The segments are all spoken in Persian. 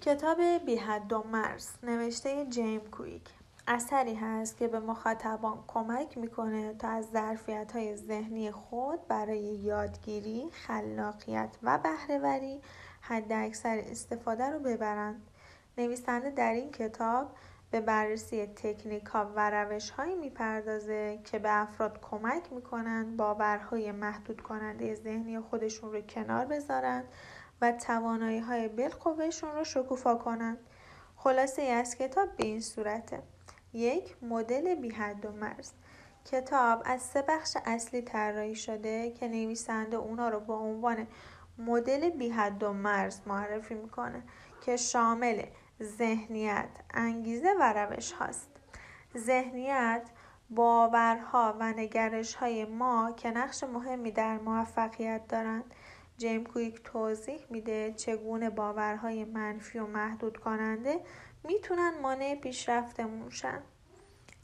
کتاب بی حد و مرز نوشته جیم کویک اثری هست که به مخاطبان کمک میکنه تا از ظرفیت‌های ذهنی خود برای یادگیری، خلاقیت و بهره‌وری حداکثر استفاده رو ببرند. نویسنده در این کتاب به بررسی تکنیک‌ها و روش‌هایی میپردازه که به افراد کمک میکنن باورهای محدود کننده ذهنی خودشون رو کنار بذارن و توانایی‌های بالقوه‌شون رو شکوفا کنند. خلاصه از کتاب به این صورته: 1. مدل بی حد و مرز. کتاب از 3 بخش اصلی طراحی شده که نویسنده اونا رو با عنوان مدل بی حد و مرز معرفی میکنه که شامل ذهنیت، انگیزه و روش هاست. ذهنیت باورها و نگرش‌های ما که نقش مهمی در موفقیت دارند. جیم کویک توضیح میده چگونه باورهای منفی و محدود کننده میتونن مانع پیشرفتمون شن.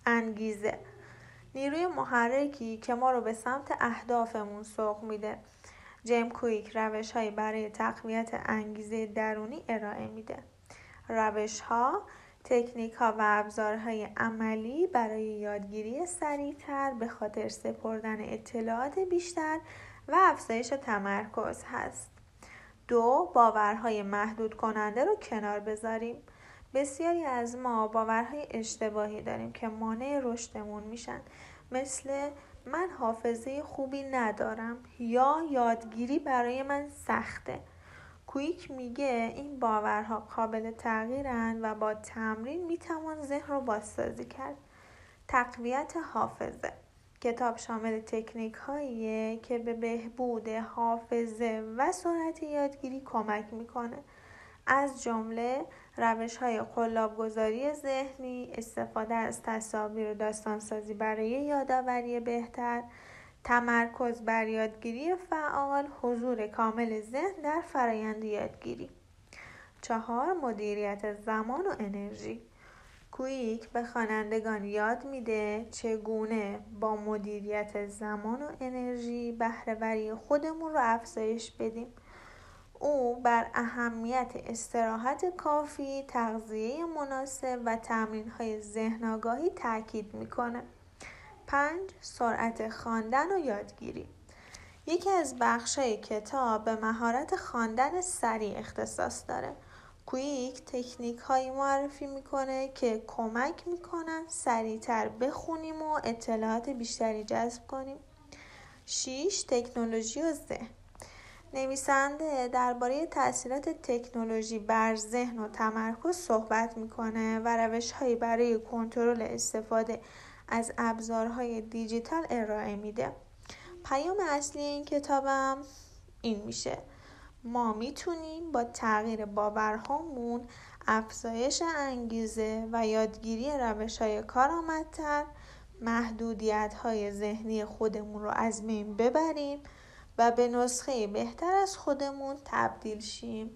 انگیزه نیروی محرکی که ما رو به سمت اهدافمون سوق میده. جیم کویک روش‌هایی برای تقویت انگیزه درونی ارائه میده. روش‌ها، تکنیک‌ها و ابزارهای عملی برای یادگیری سریع‌تر، به خاطر سپردن اطلاعات بیشتر و افزایش تمرکز هست. 2. باورهای محدود کننده رو کنار بذاریم. بسیاری از ما باورهای اشتباهی داریم که مانع رشدمون میشن، مثل من حافظه خوبی ندارم یا یادگیری برای من سخته. کویک میگه این باورها قابل تغییرن و با تمرین میتوان ذهن رو بازسازی کرد. تقویت حافظه. کتاب شامل تکنیک هاییه که به بهبود حافظه و سرعت یادگیری کمک میکنه، از جمله روش های قلاب‌گذاری ذهنی، استفاده از تصاویر و داستانسازی برای یادآوری بهتر، تمرکز بر یادگیری فعال، حضور کامل ذهن در فرآیند یادگیری. 4. مدیریت زمان و انرژی. کویک به خوانندگان یاد میده چگونه با مدیریت زمان و انرژی بهره‌وری خودمون رو افزایش بدیم. او بر اهمیت استراحت کافی، تغذیه مناسب و تمرین‌های ذهن آگاهی تاکید میکنه. 5. سرعت خواندن و یادگیری. یکی از بخش‌های کتاب به مهارت خواندن سریع اختصاص داره. کویک تکنیک‌هایی معرفی میکنه که کمک میکنن سریعتر بخونیم و اطلاعات بیشتری جذب کنیم. 6. تکنولوژی و ذهن. نویسنده درباره تاثیرات تکنولوژی بر ذهن و تمرکز صحبت میکنه و روش‌هایی برای کنترل استفاده از ابزارهای دیجیتال ارائه میده. پیام اصلی این کتابم این میشه: ما میتونیم با تغییر باورهامون، افزایش انگیزه و یادگیری روش‌های کارآمدتر محدودیت‌های ذهنی خودمون رو از بین ببریم و به نسخه بهتر از خودمون تبدیل شیم.